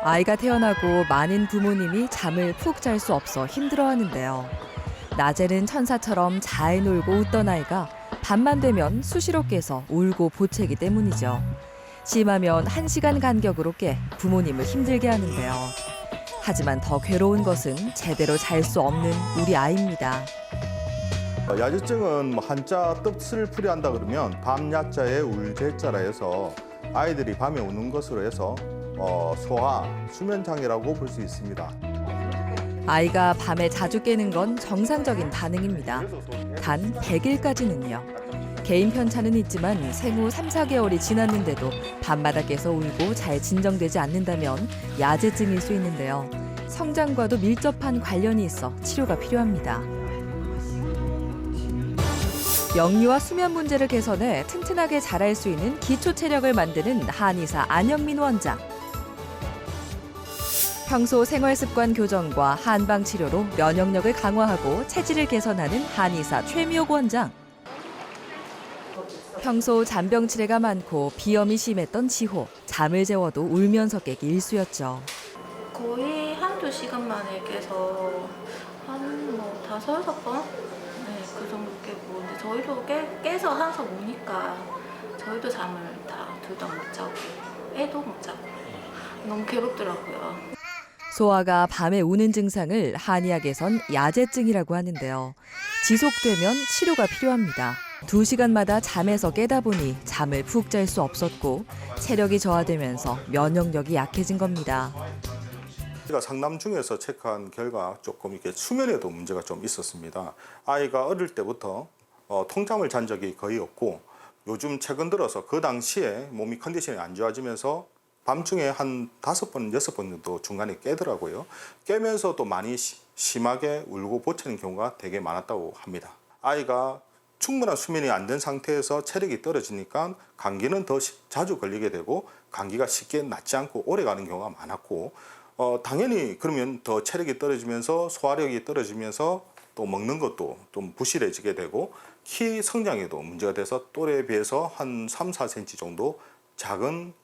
아이가 태어나고 많은 부모님이 잠을 푹 잘 수 없어 힘들어하는데요. 낮에는 천사처럼 잘 놀고 웃던 아이가 밤만 되면 수시로 깨서 울고 보채기 때문이죠. 심하면 1시간 간격으로 깨 부모님을 힘들게 하는데요. 하지만 더 괴로운 것은 제대로 잘 수 없는 우리 아이입니다. 야제증은 한자 뜻을 풀이한다 그러면 밤야자에 울제자라 해서 아이들이 밤에 우는 것으로 해서 소화, 수면장애라고 볼 수 있습니다. 아이가 밤에 자주 깨는 건 정상적인 반응입니다. 단 100일까지는요. 개인 편차는 있지만 생후 3, 4개월이 지났는데도 밤마다 깨서 울고 잘 진정되지 않는다면 야제증일 수 있는데요. 성장과도 밀접한 관련이 있어 치료가 필요합니다. 영유아 수면 문제를 개선해 튼튼하게 자랄 수 있는 기초 체력을 만드는 한의사 안영민 원장. 평소 생활 습관 교정과 한방 치료로 면역력을 강화하고 체질을 개선하는 한의사 최미옥 원장. 평소 잔병 치레가 많고 비염이 심했던 지호. 잠을 재워도 울면서 깨기 일쑤였죠. 거의 한두 시간 만에 깨서 한 5, 6번? 네, 그 정도 깨고. 근데 저희도 깨서 항상 우니까 저희도 잠을 다 둘 다 못 자고 애도 못 자고 너무 괴롭더라고요. 소아가 밤에 우는 증상을 한의학에선 야제증이라고 하는데요. 지속되면 치료가 필요합니다. 2시간마다 잠에서 깨다 보니 잠을 푹 잘 수 없었고 체력이 저하되면서 면역력이 약해진 겁니다. 제가 상담 중에서 체크한 결과 조금 이렇게 수면에도 문제가 좀 있었습니다. 아이가 어릴 때부터 통잠을 잔 적이 거의 없고 요즘 최근 들어서 그 당시에 몸이 컨디션이 안 좋아지면서 밤중에 한 5번, 6번 정도 중간에 깨더라고요. 깨면서 또 많이 심하게 울고 보채는 경우가 되게 많았다고 합니다. 아이가 충분한 수면이 안 된 상태에서 체력이 떨어지니까 감기는 더 자주 걸리게 되고 감기가 쉽게 낫지 않고 오래 가는 경우가 많았고 당연히 그러면 더 체력이 떨어지면서 소화력이 떨어지면서 또 먹는 것도 좀 부실해지게 되고 키 성장에도 문제가 돼서 또래에 비해서 한 3, 4cm 정도 작은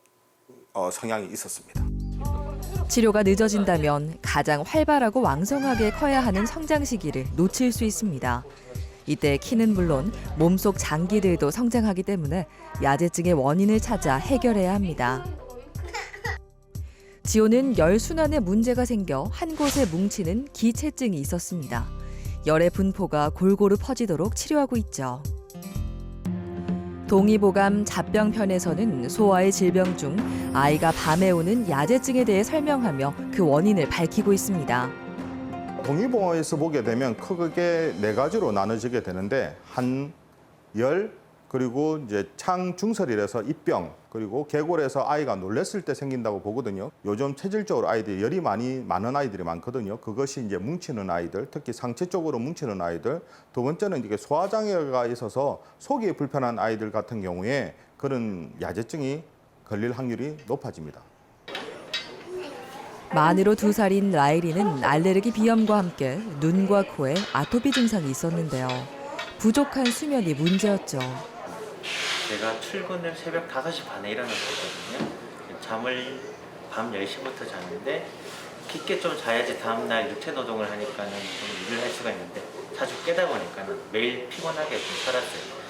성향이 있었습니다. 치료가 늦어진다면 가장 활발하고 왕성하게 커야 하는 성장 시기를 놓칠 수 있습니다. 이때 키는 물론 몸속 장기들도 성장하기 때문에 야제증의 원인을 찾아 해결해야 합니다. 지호는 열순환에 문제가 생겨 한 곳에 뭉치는 기체증이 있었습니다. 열의 분포가 골고루 퍼지도록 치료하고 있죠. 동의보감 잡병편에서는 소아의 질병 중 아이가 밤에 오는 야제증에 대해 설명하며 그 원인을 밝히고 있습니다. 동의보감에서 보게 되면 크게 4가지로 나눠지게 되는데 한열 그리고 이제 창중설이라서 입병 그리고 계골에서 아이가 놀랬을 때 생긴다고 보거든요. 요즘 체질적으로 아이들이 열이 많은 아이들이 많거든요. 그것이 이제 뭉치는 아이들, 특히 상체 쪽으로 뭉치는 아이들. 두 번째는 이게 소화장애가 있어서 속이 불편한 아이들 같은 경우에 그런 야제증이 걸릴 확률이 높아집니다. 만으로 2살인 라일이는 알레르기 비염과 함께 눈과 코에 아토피 증상이 있었는데요. 부족한 수면이 문제였죠. 제가 출근을 새벽 5시 반에 일어났거든요. 잠을 밤 10시부터 잤는데 깊게 좀 자야지 다음날 육체 노동을 하니까는 좀 일을 할 수가 있는데 자주 깨다 보니까는 매일 피곤하게 좀 살았어요.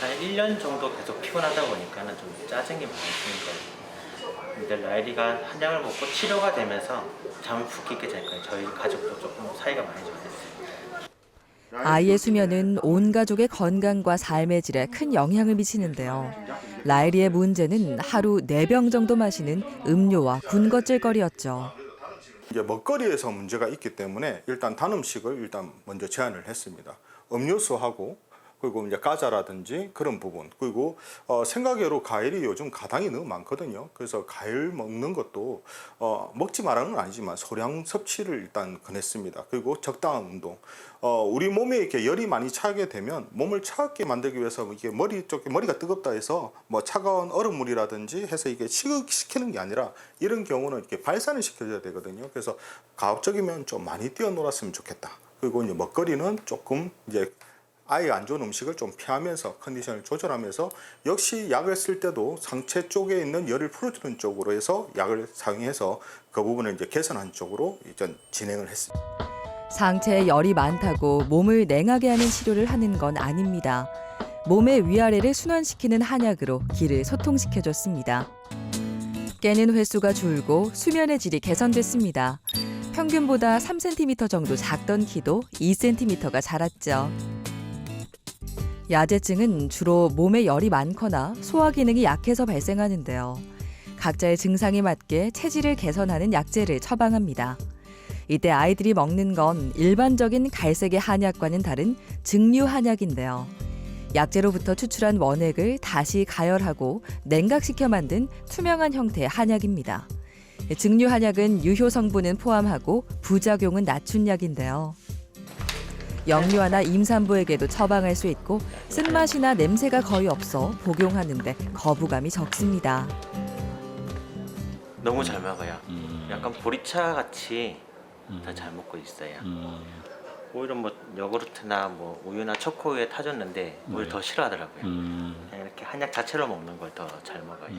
한 1년 정도 계속 피곤하다 보니까는 좀 짜증이 많이 드는 거예요. 근데 라일이가 한약을 먹고 치료가 되면서 잠을 푹 깊게 자니까 저희 가족도 조금 사이가 많이 좋아졌어요. 아이의 수면은 온 가족의 건강과 삶의 질에 큰 영향을 미치는데요. 라일이의 문제는 하루 4병 정도 마시는 음료와 군것질거리였죠. 이제 먹거리에서 문제가 있기 때문에 일단 단 음식을 일단 먼저 제한을 했습니다. 음료수하고 그리고 이제 과자라든지 그런 부분 그리고 생과계로 과일이 요즘 가당이 너무 많거든요. 그래서 과일 먹는 것도 먹지 말라는 건 아니지만 소량 섭취를 일단 권했습니다. 그리고 적당한 운동. 우리 몸에 이렇게 열이 많이 차게 되면 몸을 차갑게 만들기 위해서 이게 머리 쪽에 머리가 뜨겁다 해서 뭐 차가운 얼음물이라든지 해서 이게 식히는 게 아니라 이런 경우는 이렇게 발산을 시켜줘야 되거든요. 그래서 가급적이면 좀 많이 뛰어놀았으면 좋겠다. 그리고 이제 먹거리는 조금 이제 아이가 안 좋은 음식을 좀 피하면서 컨디션을 조절하면서 역시 약을 쓸 때도 상체 쪽에 있는 열을 풀어주는 쪽으로 해서 약을 사용해서 그 부분을 이제 개선한 쪽으로 이제 진행을 했습니다. 상체에 열이 많다고 몸을 냉하게 하는 치료를 하는 건 아닙니다. 몸의 위아래를 순환시키는 한약으로 기를 소통시켜줬습니다. 깨는 횟수가 줄고 수면의 질이 개선됐습니다. 평균보다 3cm 정도 작던 키도 2cm가 자랐죠. 야제증은 주로 몸에 열이 많거나 소화 기능이 약해서 발생하는데요. 각자의 증상에 맞게 체질을 개선하는 약재를 처방합니다. 이때 아이들이 먹는 건 일반적인 갈색의 한약과는 다른 증류 한약인데요. 약재로부터 추출한 원액을 다시 가열하고 냉각시켜 만든 투명한 형태의 한약입니다. 증류 한약은 유효 성분은 포함하고 부작용은 낮춘 약인데요. 영유아나 임산부에게도 처방할 수 있고 쓴맛이나 냄새가 거의 없어 복용하는데 거부감이 적습니다. 너무 잘 먹어요. 약간 보리차 같이 더 잘 먹고 있어요. 오히려 뭐 요구르트나 뭐 우유나 초코우유에 타줬는데 오히려 더 싫어하더라고요. 그냥 이렇게 한약 자체로 먹는 걸 더 잘 먹어요.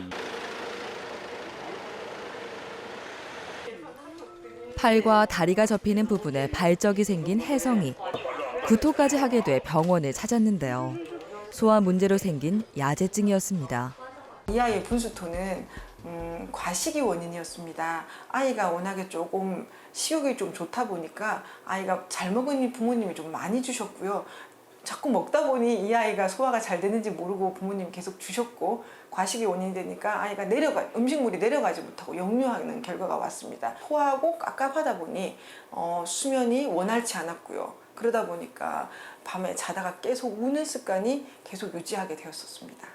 팔과 다리가 접히는 부분에 발적이 생긴 혜성이 구토까지 하게 돼 병원을 찾았는데요. 소화 문제로 생긴 야제증이었습니다. 이 아이의 분수토는 과식이 원인이었습니다. 아이가 워낙에 조금 식욕이 좀 좋다 보니까 아이가 잘 먹으니 부모님이 좀 많이 주셨고요. 자꾸 먹다 보니 이 아이가 소화가 잘 되는지 모르고 부모님이 계속 주셨고 과식이 원인이 되니까 아이가 음식물이 내려가지 못하고 역류하는 결과가 왔습니다. 토하고 깝깝하다 보니 수면이 원활치 않았고요. 그러다 보니까 밤에 자다가 계속 우는 습관이 계속 유지하게 되었었습니다.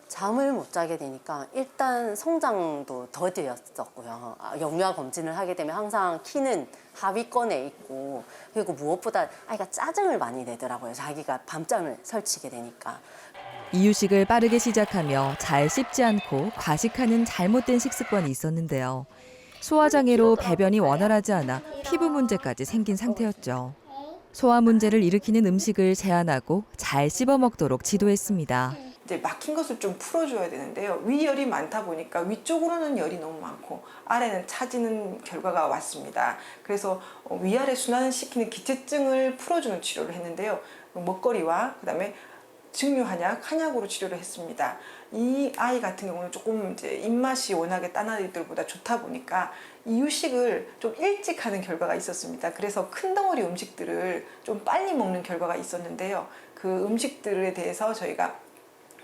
잠을 못 자게 되니까 일단 성장도 더디었었고요. 영유아 검진을 하게 되면 항상 키는 하위권에 있고, 그리고 무엇보다 아이가 짜증을 많이 내더라고요. 자기가 밤잠을 설치게 되니까. 이유식을 빠르게 시작하며 잘 씹지 않고 과식하는 잘못된 식습관이 있었는데요. 소화장애로 배변이 원활하지 않아 피부 문제까지 생긴 상태였죠. 소화 문제를 일으키는 음식을 제한하고 잘 씹어 먹도록 지도했습니다. 이제 막힌 것을 좀 풀어줘야 되는데요. 위열이 많다 보니까 위쪽으로는 열이 너무 많고 아래는 차지는 결과가 왔습니다. 그래서 위아래 순환을 시키는 기체증을 풀어주는 치료를 했는데요. 먹거리와 그다음에 증류 한약으로 치료를 했습니다. 이 아이 같은 경우는 조금 이제 입맛이 워낙에 딴 아이들보다 좋다 보니까 이유식을 좀 일찍 하는 결과가 있었습니다. 그래서 큰 덩어리 음식들을 좀 빨리 먹는 결과가 있었는데요. 그 음식들에 대해서 저희가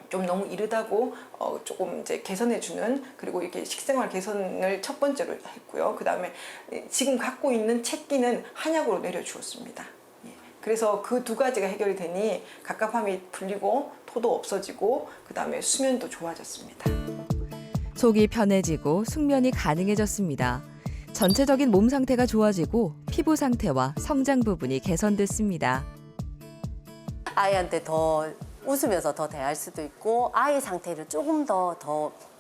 좀 너무 이르다고 조금 이제 개선해주는, 그리고 이렇게 식생활 개선을 첫 번째로 했고요. 그 다음에 지금 갖고 있는 채기는 한약으로 내려주었습니다. 그래서 그 두 가지가 해결이 되니 갑갑함이 풀리고 토도 없어지고 그 다음에 수면도 좋아졌습니다. 속이 편해지고 숙면이 가능해졌습니다. 전체적인 몸 상태가 좋아지고 피부 상태와 성장 부분이 개선됐습니다. 아이한테 더 웃으면서 더 대할 수도 있고 아이 상태를 조금 더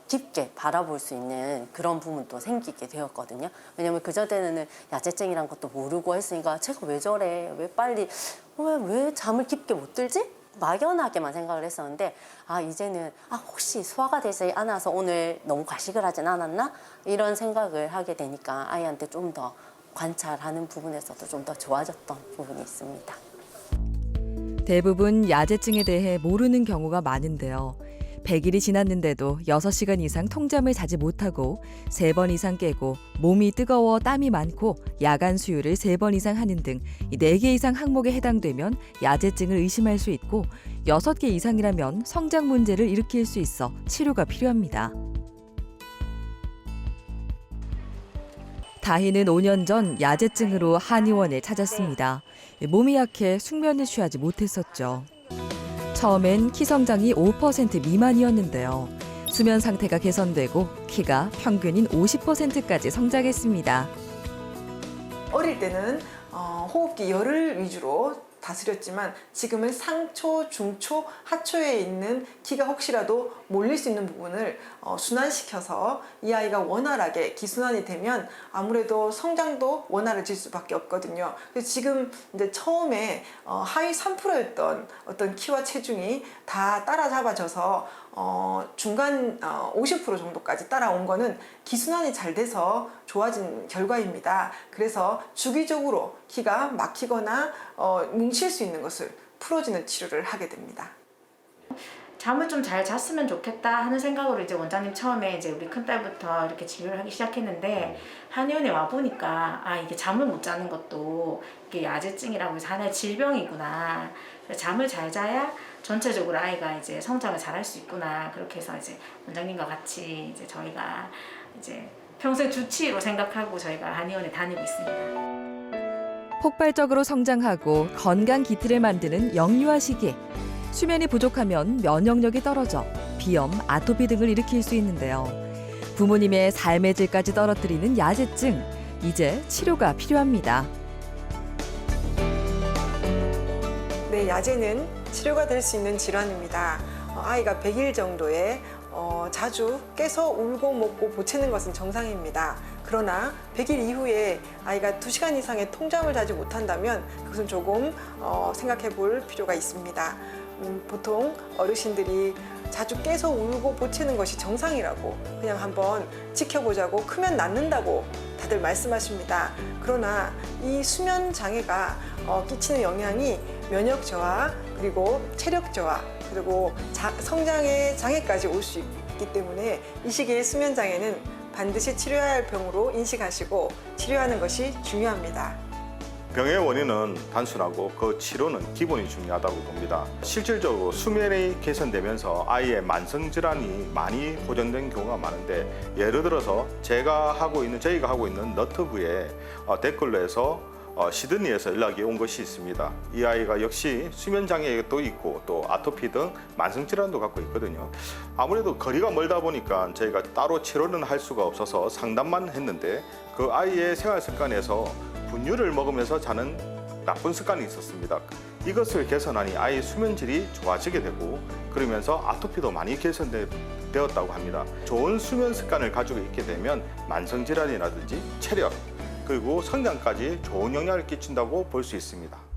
깊게 바라볼 수 있는 그런 부분도 생기게 되었거든요. 왜냐면 그전에는 야제증이란 것도 모르고 했으니까 제가 왜 저래? 왜 빨리? 왜 잠을 깊게 못 들지? 막연하게만 생각을 했었는데 이제는 혹시 소화가 되지 않아서 오늘 너무 과식을 하진 않았나? 이런 생각을 하게 되니까 아이한테 좀 더 관찰하는 부분에서도 좀 더 좋아졌던 부분이 있습니다. 대부분 야제증에 대해 모르는 경우가 많은데요. 100일이 지났는데도 6시간 이상 통잠을 자지 못하고 3번 이상 깨고 몸이 뜨거워 땀이 많고 야간 수유를 3번 이상 하는 등 4개 이상 항목에 해당되면 야제증을 의심할 수 있고 6개 이상이라면 성장 문제를 일으킬 수 있어 치료가 필요합니다. 다희는 5년 전 야제증으로 한의원을 찾았습니다. 몸이 약해 숙면을 취하지 못했었죠. 처음엔 키 성장이 5% 미만이었는데요. 수면 상태가 개선되고 키가 평균인 50%까지 성장했습니다. 어릴 때는 호흡기 열을 위주로 다스렸지만 지금은 상초, 중초, 하초에 있는 키가 혹시라도 몰릴 수 있는 부분을 순환시켜서 이 아이가 원활하게 기순환이 되면 아무래도 성장도 원활해질 수밖에 없거든요. 그래서 지금 이제 처음에 하위 3%였던 어떤 키와 체중이 다 따라잡아져서 중간 50% 정도까지 따라온 거는 기순환이 잘 돼서 좋아진 결과입니다. 그래서 주기적으로 키가 막히거나 뭉칠 수 있는 것을 풀어주는 치료를 하게 됩니다. 잠을 좀 잘 잤으면 좋겠다 하는 생각으로 이제 원장님 처음에 이제 우리 큰딸부터 이렇게 진료를 하기 시작했는데 한의원에 와 보니까 아 이게 잠을 못 자는 것도 이게 야제증이라고 해서 하나의 질병이구나. 잠을 잘 자야 전체적으로 아이가 이제 성장을 잘할 수 있구나. 그렇게 해서 이제 원장님과 같이 이제 저희가 이제 평생 주치의로 생각하고 저희가 한의원에 다니고 있습니다. 폭발적으로 성장하고 건강 기틀을 만드는 영유아 시기. 수면이 부족하면 면역력이 떨어져 비염, 아토피 등을 일으킬 수 있는데요. 부모님의 삶의 질까지 떨어뜨리는 야제증. 이제 치료가 필요합니다. 네, 야제는 치료가 될 수 있는 질환입니다. 아이가 100일 정도에 자주 깨서 울고 먹고 보채는 것은 정상입니다. 그러나 100일 이후에 아이가 2시간 이상의 통잠을 자지 못한다면 그것은 조금 생각해 볼 필요가 있습니다. 보통 어르신들이 자주 깨서 울고 보채는 것이 정상이라고 그냥 한번 지켜보자고 크면 낫는다고 다들 말씀하십니다. 그러나 이 수면 장애가 끼치는 영향이 면역 저하 그리고 체력 저하 그리고 성장의 장애까지 올 수 있기 때문에 이 시기의 수면 장애는 반드시 치료해야 할 병으로 인식하시고 치료하는 것이 중요합니다. 병의 원인은 단순하고 그 치료는 기본이 중요하다고 봅니다. 실질적으로 수면이 개선되면서 아이의 만성 질환이 많이 호전된 경우가 많은데 예를 들어서 저희가 하고 있는 너튜브에 댓글로 해서 시드니에서 연락이 온 것이 있습니다. 이 아이가 역시 수면 장애도 있고 또 아토피 등 만성 질환도 갖고 있거든요. 아무래도 거리가 멀다 보니까 저희가 따로 치료는 할 수가 없어서 상담만 했는데 그 아이의 생활 습관에서 분유를 먹으면서 자는 나쁜 습관이 있었습니다. 이것을 개선하니 아이의 수면질이 좋아지게 되고 그러면서 아토피도 많이 개선되었다고 합니다. 좋은 수면 습관을 가지고 있게 되면 만성 질환이라든지 체력 그리고 성장까지 좋은 영향을 끼친다고 볼 수 있습니다.